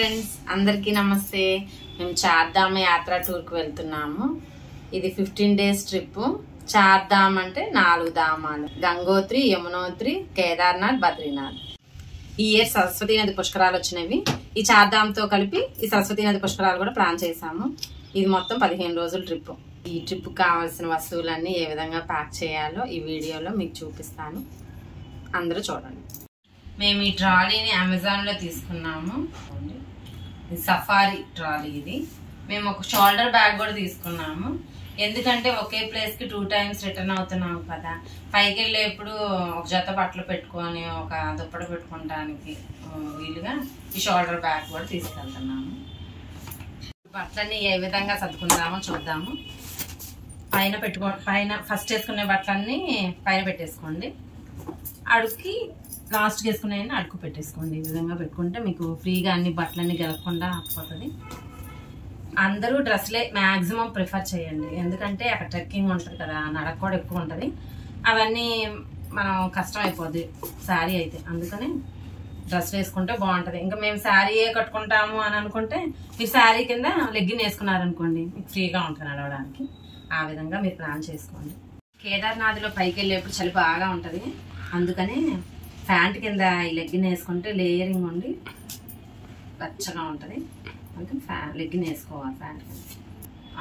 Friends అందరికీ నమస్తే. మేము చార్ధామ్ యాత్ర టూర్ కు వెళ్తున్నాము. ఇది 15 days ట్రిప్. చార్ధామ్ అంటే 4 ధామాలు: గంగోత్రి, యమునోత్రి, కేదార్నాథ్, బద్రీనాథ్. ఈ ఇయర్ సరస్వతి నది పుష్కరాలు వచ్చినవి. ఈ చార్ధామ్ తో కలిపి ఈ సరస్వతి నది పుష్కరాలు కూడా ప్లాన్ చేశాము. ఇది మొత్తం 15 రోజుల ట్రిప్. ఈ ట్రిప్ కావాల్సిన వస్తువులన్నీ ఏ విధంగా ప్యాక్ చేయాలో ఈ వీడియోలో మీకు చూపిస్తాను. అందరూ చూడండి. మేము ఈ ట్రాలీని అమెజాన్ లో తీసుకున్నాము. ఇది సఫారీ ట్రాలీ. ఇది మేము ఒక షోల్డర్ బ్యాగ్ కూడా తీసుకున్నాము. ఎందుకంటే ఒకే ప్లేస్ కి 2 times రిటర్న్ అవుతున్నాము కదా. పైకి వెళ్ళేప్పుడు ఒక జత బట్టలు పెట్టుకొని ఒక దుప్పట పెట్టుకోవడానికి వీలుగా ఈ షోల్డర్ బ్యాగ్ కూడా తీసుకెళ్తున్నాము. బట్టలన్నీ ఏ విధంగా సర్దుకుందామో చూద్దాము. పైన ఫస్ట్ వేసుకునే బట్టలన్నీ పైన పెట్టేసుకోండి. అడుగుకి లాస్ట్ వేసుకునే అడుగు పెట్టేసుకోండి. ఈ విధంగా పెట్టుకుంటే మీకు ఫ్రీగా అన్ని బట్టలన్నీ గెలకుండా పోతుంది. అందరూ డ్రెస్లే మ్యాక్సిమం ప్రిఫర్ చేయండి. ఎందుకంటే అక్కడ ట్రెక్కింగ్ ఉంటుంది కదా, నడక కూడా ఎక్కువ ఉంటుంది. అవన్నీ మనం కష్టం అయిపోద్ది శారీ అయితే. అందుకని డ్రెస్ వేసుకుంటే బాగుంటుంది. ఇంకా మేము శారీయే కట్టుకుంటాము అని అనుకుంటే మీరు శారీ కింద లెగ్గిన్ వేసుకున్నారనుకోండి, మీకు ఫ్రీగా ఉంటుంది నడవడానికి. ఆ విధంగా మీరు ప్లాన్ చేసుకోండి. కేదార్నాథ్లో పైకి వెళ్ళేప్పుడు చలి బాగా ఉంటుంది. అందుకని ప్యాంట్ కింద ఈ లెగ్గిన్ వేసుకుంటే లేయరింగ్ ఉండి వెచ్చగా ఉంటుంది. అందుకని లెగ్గిన్ వేసుకోవాలి ప్యాంట్ కింద.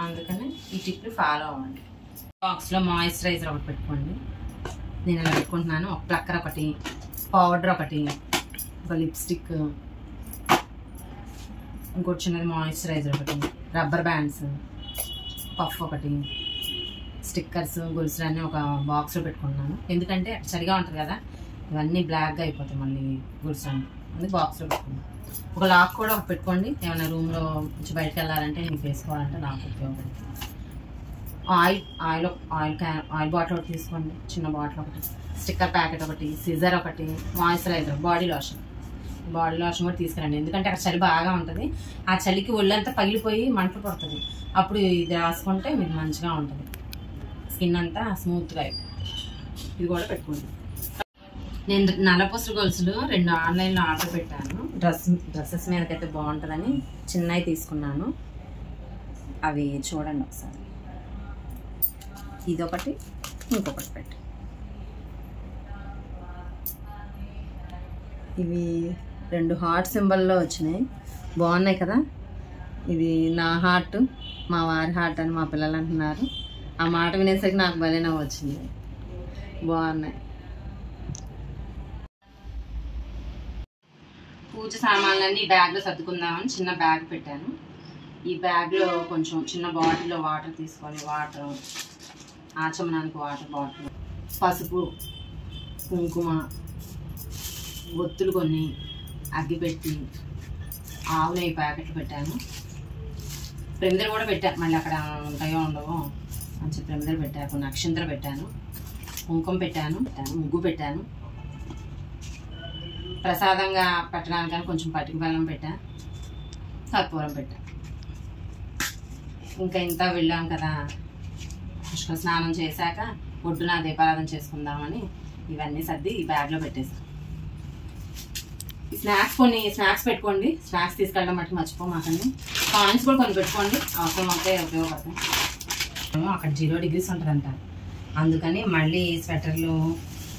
అందుకని ఈ టిప్ని ఫాలో అవ్వండి. బాక్స్లో మాయిశ్చరైజర్ ఒకటి పెట్టుకోండి. నేను ఇలా పెట్టుకుంటున్నాను. ఒక ప్లక్కర్ ఒకటి, పౌడర్ ఒకటి, ఒక లిప్స్టిక్, ఇంకోటి చిన్నది మాయిశ్చరైజర్ ఒకటి, రబ్బర్ బ్యాండ్స్, పఫ్ ఒకటి, స్టిక్కర్స్, గొలుసులు అన్నీ ఒక బాక్స్లో పెట్టుకుంటున్నాను. ఎందుకంటే చలిగా ఉంటుంది కదా, ఇవన్నీ బ్లాక్గా అయిపోతాయి మళ్ళీ గొలుసు అన్నీ. అందుకే బాక్స్లో పెట్టుకున్నాను. ఒక లాక్ కూడా ఒకటి పెట్టుకోండి. ఏమైనా రూమ్లో నుంచి బయటకు వెళ్ళాలంటే మీకు వేసుకోవాలంటే నాకు ఉపయోగపడుతుంది. ఆయిల్ బాటిల్ ఒకటి తీసుకోండి, చిన్న బాటిల్ ఒకటి, స్టిక్కర్ ప్యాకెట్ ఒకటి, సిజర్ ఒకటి, మాయిశ్చరైజర్, బాడీ లోషన్ కూడా తీసుకురండి. ఎందుకంటే అక్కడ చలి బాగా ఉంటుంది. ఆ చలికి ఒళ్ళంతా పగిలిపోయి మంటలు పడుతుంది. అప్పుడు ఇది రాసుకుంటే మీకు మంచిగా ఉంటుంది. స్కిన్ అంతా స్మూత్గా ఇది కూడా పెట్టుకోండి. నేను నల్లపూసల గొలుసులు 2 ఆన్లైన్లో ఆర్డర్ పెట్టాను. డ్రెస్సెస్ మీదకైతే బాగుంటుందని చిన్నవి తీసుకున్నాను. అవి చూడండి ఒకసారి. ఇదొకటి, ఇంకొకటి పెట్టి. ఇవి 2 హార్ట్ సింబల్లో వచ్చినాయి. బాగున్నాయి కదా. ఇది నా హార్ట్, మా వారి హార్ట్ అని మా పిల్లలు అంటున్నారు. ఆ మాట వినేసరికి నాకు భలే నవ్వు వచ్చింది. బాగున్నాయి. పూజ సామాన్లన్నీ బ్యాగ్లో సర్దుకుందామని చిన్న బ్యాగ్ పెట్టాను. ఈ బ్యాగ్లో కొంచెం చిన్న బాటిల్లో వాటర్ తీసుకొని, వాటర్, ఆచమనానికి వాటర్ బాటిల్, పసుపు, కుంకుమ, ఒత్తులు కొన్ని, అగ్గిపెట్టి, ఆవు నెయ్యి ప్యాకెట్లు పెట్టాను. ప్రమిదలు కూడా పెట్టాను. మళ్ళీ అక్కడ ఉంటాయో ఉండవో అని చెప్పి ప్రమిదలు పెట్టాను. కొన్ని అక్షింతలు పెట్టాను, కుంకుమ పెట్టాను, ముగ్గు పెట్టాను. ప్రసాదంగా పెట్టడానికని కొంచెం పటిక బెల్లం పెట్టా, కర్పూరం పెట్టా. ఇంకా ఇంత వెళ్ళాం కదా, పుష్కర స్నానం చేశాక ఒడ్డున దీపారాధన చేసుకుందామని ఇవన్నీ సర్ది ఈ బ్యాగ్లో పెట్టేసాను. కొన్ని స్నాక్స్ పెట్టుకోండి. స్నాక్స్ తీసుకెళ్ళడం మట్టి మర్చిపోమాకండి. కాయిన్స్ కూడా కొన్ని పెట్టుకోండి, అవసరం అయితే ఉపయోగపడతాయి. అక్కడ 0 degrees ఉంటుందంట. అందుకని మళ్ళీ స్వెటర్లు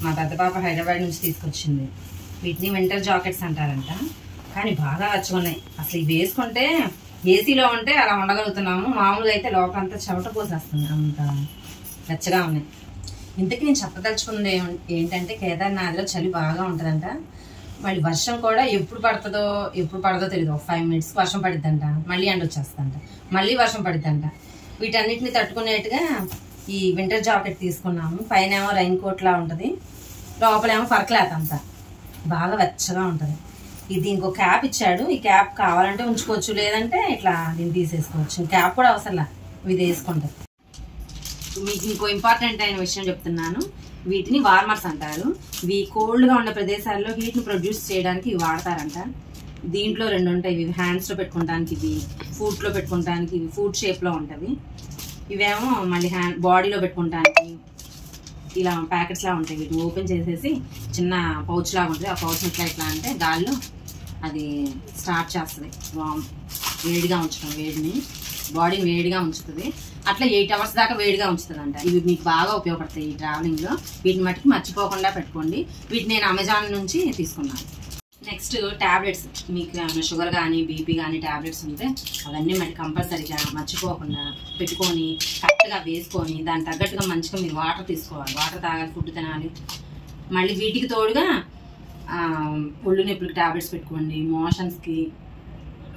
మా పెద్ద పాప హైదరాబాద్ నుంచి తీసుకొచ్చింది. వీటిని వింటర్ జాకెట్స్ అంటారంట. కానీ బాగా వెచ్చగున్నాయి. అసలు ఇవి వేసుకుంటే ఏసీలో ఉంటే అలా ఉండగలుగుతున్నాము. మామూలుగా అయితే లోపలంతా చెమట పోసేస్తుంది, అంత వెచ్చగా ఉన్నాయి. ఇంతకీ నేను చెప్పదలుచుకున్నది ఏంటంటే, కేదార్నాథ్లో చలి బాగా ఉంటుందంట. మళ్ళీ వర్షం కూడా ఎప్పుడు పడదో తెలియదు. ఒక 5 minutes వర్షం పడిద్దంట, మళ్ళీ ఎండ వచ్చేస్తుందంట, మళ్ళీ వర్షం పడిద్దంట. వీటన్నిటిని తట్టుకునేట్టుగా ఈ వింటర్ జాకెట్ తీసుకున్నాము. పైన ఏమో రైన్ కోట్లా ఉంటుంది, లోపలేమో ఫర్క్లాత్ అంతా బాగా వెచ్చగా ఉంటుంది. ఇది ఇంకో క్యాప్ ఇచ్చాడు. ఈ క్యాప్ కావాలంటే ఉంచుకోవచ్చు, లేదంటే ఇట్లా దీన్ని తీసేసుకోవచ్చు. క్యాప్ కూడా అవసరంలా, ఇది వేసుకుంటారు. మీకు ఇంకో ఇంపార్టెంట్ అయిన విషయం చెప్తున్నాను. వీటిని వార్మర్స్ అంటారు. ఇవి కోల్డ్గా ఉన్న ప్రదేశాల్లో హీట్ని ప్రొడ్యూస్ చేయడానికి ఇవి వాడతారంట. దీంట్లో 2 ఉంటాయి. ఇవి హ్యాండ్స్లో పెట్టుకోవడానికి, ఇవి ఫూట్లో పెట్టుకోవడానికి. ఇవి ఫూట్ షేప్లో ఉంటుంది. ఇవేమో మళ్ళీ బాడీలో పెట్టుకోవడానికి ఇలా ప్యాకెట్స్ లా ఉంటాయి. వీటిని ఓపెన్ చేసేసి చిన్న పౌచ్ లాగా ఉంటుంది. ఆ పౌచ్ ఇట్లా అంటే గాల్లో అది స్టార్ట్ చేస్తుంది. వేడిగా ఉంచడం, వేడిని బాడీ వేడిగా ఉంచుతుంది. అట్లా 8 hours దాకా వేడిగా ఉంచుతుంది అంట. ఇవి మీకు బాగా ఉపయోగపడతాయి ఈ ట్రావెలింగ్లో. వీటిని మట్టుకు మర్చిపోకుండా పెట్టుకోండి. వీటిని నేను అమెజాన్ నుంచి తీసుకున్నాను. నెక్స్ట్ ట్యాబ్లెట్స్, మీకు ఏమైనా షుగర్ కానీ బీపీ కానీ ట్యాబ్లెట్స్ ఉంటే అవన్నీ మళ్ళీ కంపల్సరీగా మర్చిపోకుండా పెట్టుకొని కరెక్ట్గా వేసుకొని దానికి తగ్గట్టుగా మంచిగా మీరు వాటర్ తీసుకోవాలి. వాటర్ తాగాలి, ఫుడ్ తినాలి. మళ్ళీ వీటికి తోడుగా ఒళ్ళు నొప్పులకి ట్యాబ్లెట్స్ పెట్టుకోండి. మోషన్స్కి,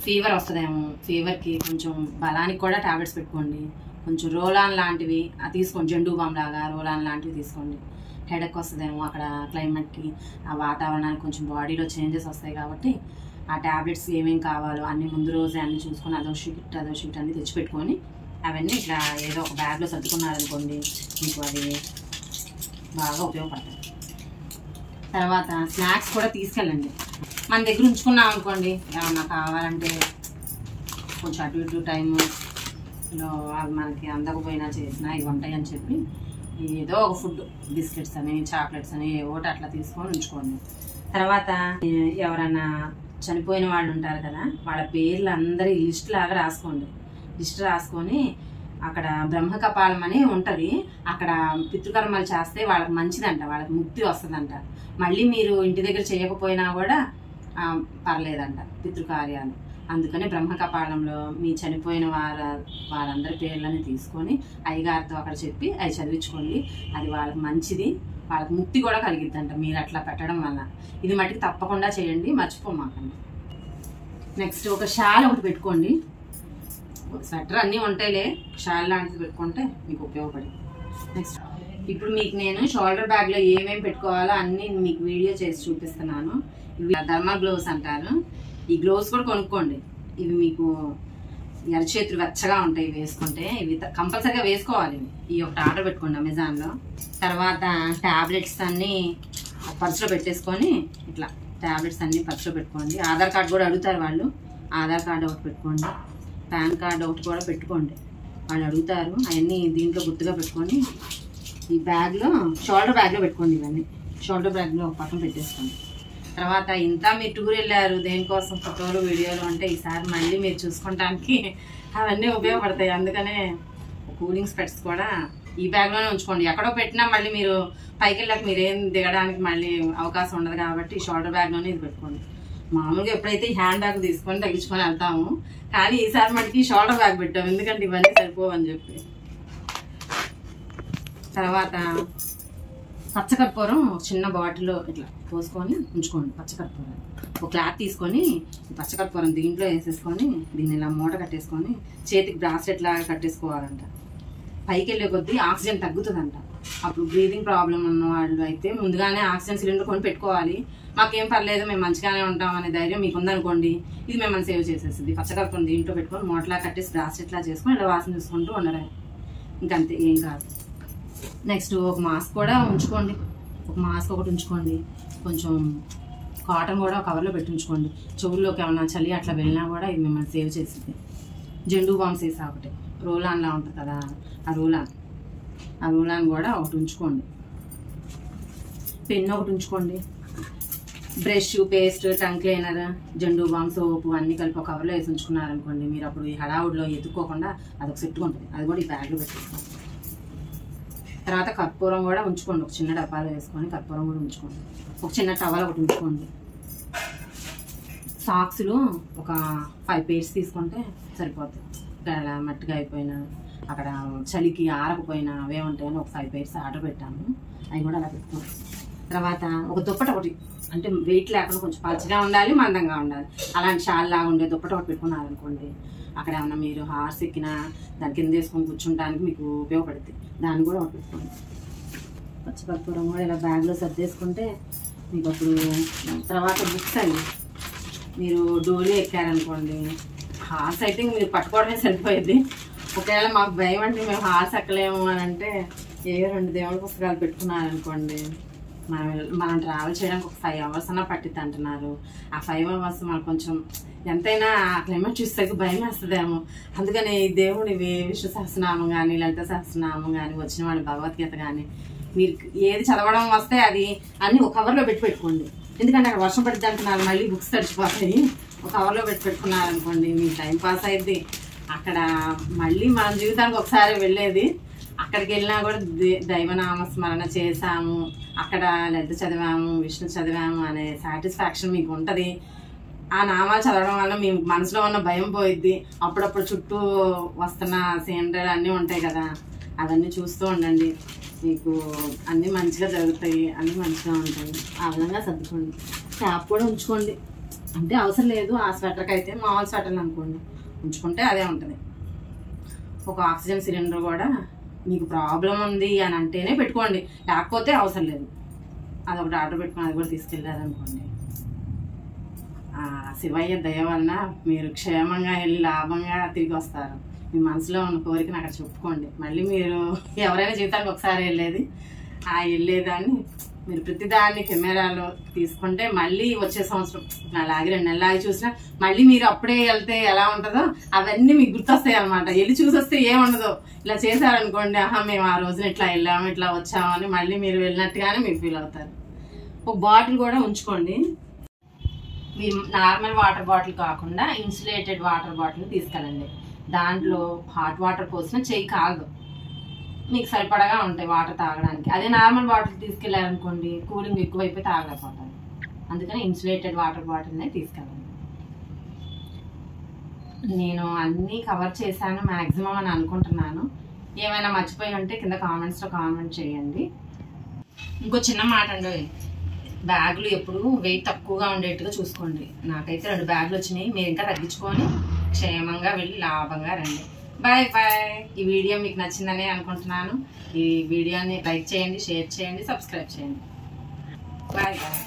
ఫీవర్ వస్తుందేమో, ఫీవర్కి కొంచెం బలానికి కూడా ట్యాబ్లెట్స్ పెట్టుకోండి. కొంచెం రోలాన్ లాంటివి తీసుకోండి, జండు బామ్ లాగా రోలాన్ లాంటివి తీసుకోండి. హెడేక్ వస్తుందేమో అక్కడ క్లైమేట్కి, ఆ వాతావరణానికి కొంచెం బాడీలో చేంజెస్ వస్తాయి కాబట్టి ఆ ట్యాబ్లెట్స్ ఏమేమి కావాలో అన్ని ముందు రోజే అన్నీ చూసుకొని అదో షీట్ అన్నీ తెచ్చిపెట్టుకొని అవన్నీ ఇట్లా ఏదో ఒక బ్యాగ్లో సర్దుకున్నారనుకోండి, మీకు అది బాగా ఉపయోగపడతాయి. తర్వాత స్నాక్స్ కూడా తీసుకెళ్ళండి. మన దగ్గర ఉంచుకున్నాం అనుకోండి, ఏమన్నా కావాలంటే కొంచెం అటు ఇటు టైంలో అవి మనకి అందకపోయినా చేసినా ఇవి ఉంటాయి అని చెప్పి ఏదో ఒక ఫుడ్, బిస్కెట్స్ అని చాక్లెట్స్ అని ఏవోటి అట్లా తీసుకొని ఉంచుకోండి. తర్వాత ఎవరైనా చనిపోయిన వాళ్ళు ఉంటారు కదా, వాళ్ళ పేర్లు అందరి లిస్ట్ లాగా రాసుకోండి. లిస్ట్ రాసుకొని అక్కడ బ్రహ్మకపాలం అని ఉంటుంది, అక్కడ పితృకర్మలు చేస్తే వాళ్ళకి మంచిదంట, వాళ్ళకి ముక్తి వస్తుందంట. మళ్ళీ మీరు ఇంటి దగ్గర చేయకపోయినా కూడా పర్లేదంట పితృకార్యాలు. అందుకని బ్రహ్మకపాలంలో మీ చనిపోయిన వారందరి పేర్లని తీసుకొని అయ్యగారితో అక్కడ చెప్పి అవి చదివించుకోండి. అది వాళ్ళకి మంచిది, వాళ్ళకి ముక్తి కూడా కలిగిద్దంట మీరు అట్లా పెట్టడం వల్ల. ఇది మటుకు తప్పకుండా చేయండి, మర్చిపోమాకండి. నెక్స్ట్ ఒక షాల్ ఒకటి పెట్టుకోండి. స్వెటర్ అన్నీ ఉంటాయిలే, షాల్ లాంటిది పెట్టుకుంటే మీకు ఉపయోగపడి. నెక్స్ట్ ఇప్పుడు మీకు నేను షోల్డర్ బ్యాగ్లో ఏమేమి పెట్టుకోవాలో అన్నీ మీకు వీడియో చేసి చూపిస్తున్నాను. ఇవి థర్మల్ గ్లోవ్స్ అంటారు. ఈ గ్లోవ్స్ కూడా కొనుక్కోండి. ఇవి మీకు ఎర్రచేతులు వెచ్చగా ఉంటాయి వేసుకుంటే, ఇవి కంపల్సరీగా వేసుకోవాలి. ఈ ఒకటి ఆర్డర్ పెట్టుకోండి అమెజాన్లో. తర్వాత ట్యాబ్లెట్స్ అన్నీ పర్సులో పెట్టేసుకొని ఇట్లా ట్యాబ్లెట్స్ అన్నీ పర్సులో పెట్టుకోండి. ఆధార్ కార్డు కూడా అడుగుతారు వాళ్ళు, ఆధార్ కార్డు ఒకటి పెట్టుకోండి. పాన్ కార్డు ఒకటి కూడా పెట్టుకోండి, వాళ్ళు అడుగుతారు. అవన్నీ దీంట్లో గుర్తుగా పెట్టుకొని ఈ బ్యాగ్లో, షోల్డర్ బ్యాగ్లో పెట్టుకోండి. ఇవన్నీ షోల్డర్ బ్యాగ్లో ఒక పక్కన పెట్టేసుకోండి. తర్వాత ఇంత మీరు టూర్ వెళ్ళారు దేనికోసం, ఫోటోలు వీడియోలు అంటే ఈసారి మళ్ళీ మీరు చూసుకోవడానికి అవన్నీ ఉపయోగపడతాయి. అందుకనే కూలింగ్ స్పెట్స్ కూడా ఈ బ్యాగ్లోనే ఉంచుకోండి. ఎక్కడో పెట్టినా మళ్ళీ మీరు పైకి వెళ్ళాక మీరేం దిగడానికి మళ్ళీ అవకాశం ఉండదు కాబట్టి షోల్డర్ బ్యాగ్లోనే ఇది పెట్టుకోండి. మామూలుగా ఎప్పుడైతే హ్యాండ్ బ్యాగ్ తీసుకొని తగ్గించుకొని వెళ్తాము, కానీ ఈసారి మటుకి షోల్డర్ బ్యాగ్ పెట్టాము, ఎందుకంటే ఇవన్నీ సరిపోవని చెప్పి. తర్వాత పచ్చకర్పూరం చిన్న బాటిల్లో ఇట్లా పోసుకొని ఉంచుకోండి. పచ్చకర్పూరం ఒక క్లాత్ తీసుకొని పచ్చకర్పూరం దీంట్లో వేసేసుకొని దీన్ని ఇలా మూట కట్టేసుకొని చేతికి బ్రాస్లెట్ లాగా కట్టేసుకోవాలంట. పైకి వెళ్ళే కొద్దీ ఆక్సిజన్ తగ్గుతుందంట. అప్పుడు బ్రీదింగ్ ప్రాబ్లం ఉన్న వాళ్ళు అయితే ముందుగానే ఆక్సిజన్ సిలిండర్ కొని పెట్టుకోవాలి. మాకేం పర్లేదు, మేము మంచిగానే ఉంటాం అనే ధైర్యం మీకు ఉందనుకోండి, ఇది మిమ్మల్ని సేవ్ చేసేస్తుంది. పచ్చకర్పూరం దీంట్లో పెట్టుకొని మూటలా కట్టేసి బ్రాస్లెట్లా చేసుకొని ఇలా వాసన చూసుకుంటూ ఉండడం, ఇంకంతే, ఏం కాదు. నెక్స్ట్ ఒక మాస్క్ కూడా ఉంచుకోండి. ఒక మాస్క్ ఒకటి ఉంచుకోండి. కొంచెం కాటన్ కూడా కవర్లో పెట్టి ఉంచుకోండి. చెవుల్లోకి ఏమన్నా చలి అట్లా వెళ్ళినా కూడా ఇది మిమ్మల్ని సేవ్ చేసింది. జండు బామ్ సీసా ఒకటి, రోలాన్లా ఉంటుంది కదా, ఆ రోలాన్ కూడా ఒకటి ఉంచుకోండి. పెన్ ఒకటి ఉంచుకోండి. Brush, paste, tongue cleaner, Zandu balm, soap అన్నీ కలిపి ఒక కవర్లో వేసి ఉంచుకున్నారనుకోండి, మీరు అప్పుడు ఈ హడావుడిలో ఎత్తుక్కోకుండా అదొక సెట్గా ఉంటుంది. అది కూడా ఈ బ్యాగ్లో పెట్టేసుకోండి. తర్వాత కర్పూరం కూడా ఉంచుకోండి. ఒక చిన్న డబ్బాలో వేసుకొని కర్పూరం కూడా ఉంచుకోండి. ఒక చిన్న టవల్ ఒకటి ఉంచుకోండి. సాక్స్లు ఒక 5 pairs తీసుకుంటే సరిపోతాయి. అలా మట్టిగా అయిపోయినా అక్కడ చలికి ఆరకపోయినా అవే ఉంటాయని ఒక 5 pairs ఆర్డర్ పెట్టాము, అవి కూడా అలా పెట్టుకోండి. తర్వాత ఒక దుప్పట ఒకటి, అంటే వెయిట్ లేకుండా కొంచెం పలచగా ఉండాలి, మందంగా ఉండాలి, అలాంటి షాల్ లాగా ఉండే దుప్పట ఒకటి పెట్టుకున్నారనుకోండి, అక్కడ ఏమన్నా మీరు హార్స్ ఎక్కినా దాని కింద వేసుకొని కూర్చుంటానికి మీకు ఉపయోగపడుతుంది. దాన్ని కూడా ఒకటి పెట్టుకోండి. పచ్చకర్పూరం కూడా ఇలా బ్యాగ్లో సర్దేసుకుంటే మీకు అప్పుడు. తర్వాత బుక్స్ అండి, మీరు డోలీ ఎక్కారనుకోండి, హార్స్ అయితే మీరు పట్టుకోవడమే సరిపోయేది. ఒకవేళ మాకు భయం అంటే మేము హార్స్ ఎక్కలేము అని అంటే ఏ 2 దేవుడి పుస్తకాలు పెట్టుకున్నారనుకోండి, మనం ట్రావెల్ చేయడానికి ఒక 5 hours అన్నా పట్టిద్ది అంటున్నారు. ఆ 5 hours మనకు కొంచెం ఎంతైనా ఆ క్లైమేట్ చూస్తే భయం వేస్తుందేమో. అందుకని దేవుడి విష్ణు సహస్రనామం కానీ, లలిత సహస్రనామం కానీ, వచ్చిన వాళ్ళ భగవద్గీత కానీ, మీరు ఏది చదవడం వస్తే అది అన్ని ఒక కవర్లో పెట్టుకోండి. ఎందుకంటే అక్కడ వర్షం పడిద్ది అంటున్నారు, మళ్ళీ బుక్స్ తడిచిపోతాయి. ఒక కవర్లో పెట్టుకున్నారనుకోండి మీకు టైం పాస్ అయింది. అక్కడ మళ్ళీ మన జీవితానికి ఒకసారి వెళ్ళేది. అక్కడికి వెళ్ళినా కూడా దైవనామ స్మరణ చేసాము, అక్కడ లలిత చదివాము, విష్ణు చదివాము అనే సాటిస్ఫాక్షన్ మీకు ఉంటుంది. ఆ నామాలు చదవడం వల్ల మీ మనసులో ఉన్న భయం పోయిద్ది. అప్పుడప్పుడు చుట్టూ వస్తున్న సీనరీలు అన్నీ ఉంటాయి కదా, అవన్నీ చూస్తూ ఉండండి. మీకు అన్నీ మంచిగా జరుగుతాయి, అన్నీ మంచిగా ఉంటాయి. ఆ విధంగా సర్దుకోండి. క్యాప్ కూడా ఉంచుకోండి, అంటే అవసరం లేదు ఆ స్వెటర్కి అయితే. మామూలు స్వెటర్లు అనుకోండి ఉంచుకుంటే అదే ఉంటుంది. ఒక ఆక్సిజన్ సిలిండర్ కూడా మీకు ప్రాబ్లం ఉంది అని అంటేనే పెట్టుకోండి, లేకపోతే అవసరం లేదు. అదొకటి ఆర్డర్ పెట్టుకుని అది కూడా తీసుకెళ్ళారనుకోండి, శివయ్య దయ వలన మీరు క్షేమంగా వెళ్ళి లాభంగా తిరిగి వస్తారు. మీ మనసులో ఉన్న కోరికను అక్కడ చెప్పుకోండి. మళ్ళీ మీరు ఎవరైనా జీవితానికి ఒకసారి వెళ్ళేది, ఆ వెళ్ళేదాన్ని మీరు ప్రతిదాన్ని కెమెరాలో తీసుకుంటే మళ్ళీ వచ్చే సంవత్సరం అలాగే 2 నెలలాగి చూసినా మళ్ళీ మీరు అప్పుడే వెళ్తే ఎలా ఉంటుందో అవన్నీ మీకు గుర్తొస్తాయి అనమాట. వెళ్ళి చూసొస్తే ఏముండదు, ఇలా చేశారనుకోండి, ఆహా మేము ఆ రోజున ఇట్లా వెళ్ళాము ఇట్లా వచ్చాము అని మళ్ళీ మీరు వెళ్ళినట్టుగానే మీరు ఫీల్ అవుతారు. ఒక బాటిల్ కూడా ఉంచుకోండి. మీ నార్మల్ వాటర్ బాటిల్ కాకుండా ఇన్సులేటెడ్ వాటర్ బాటిల్ తీసుకెళ్ళండి. దాంట్లో హాట్ వాటర్ పోసిన చెయ్యి కాగదు, మీకు సరిపడగా ఉంటాయి వాటర్ తాగడానికి. అదే నార్మల్ బాటిల్ తీసుకెళ్ళారనుకోండి కూలింగ్ ఎక్కువైపోయి తాగలేకపోతారు. అందుకని ఇన్సులేటెడ్ వాటర్ బాటిల్నే తీసుకెళ్ళండి. నేను అన్నీ కవర్ చేశాను మ్యాక్సిమం అని అనుకుంటున్నాను. ఏమైనా మర్చిపోయి ఉంటే కింద కామెంట్స్లో కామెంట్ చేయండి. ఇంకో చిన్న మాట అండి, బ్యాగులు ఎప్పుడు వెయిట్ తక్కువగా ఉండేట్టుగా చూసుకోండి. నాకైతే 2 బ్యాగులు వచ్చినాయి, మీరు ఇంకా తగ్గించుకొని క్షేమంగా వెళ్ళి లాభంగా రండి. Bye bye. ఈ వీడియో మీకు నచ్చిందని అనుకుంటున్నాను. ఈ వీడియోని లైక్ చేయండి, షేర్ చేయండి, సబ్స్క్రైబ్ చేయండి. Bye bye.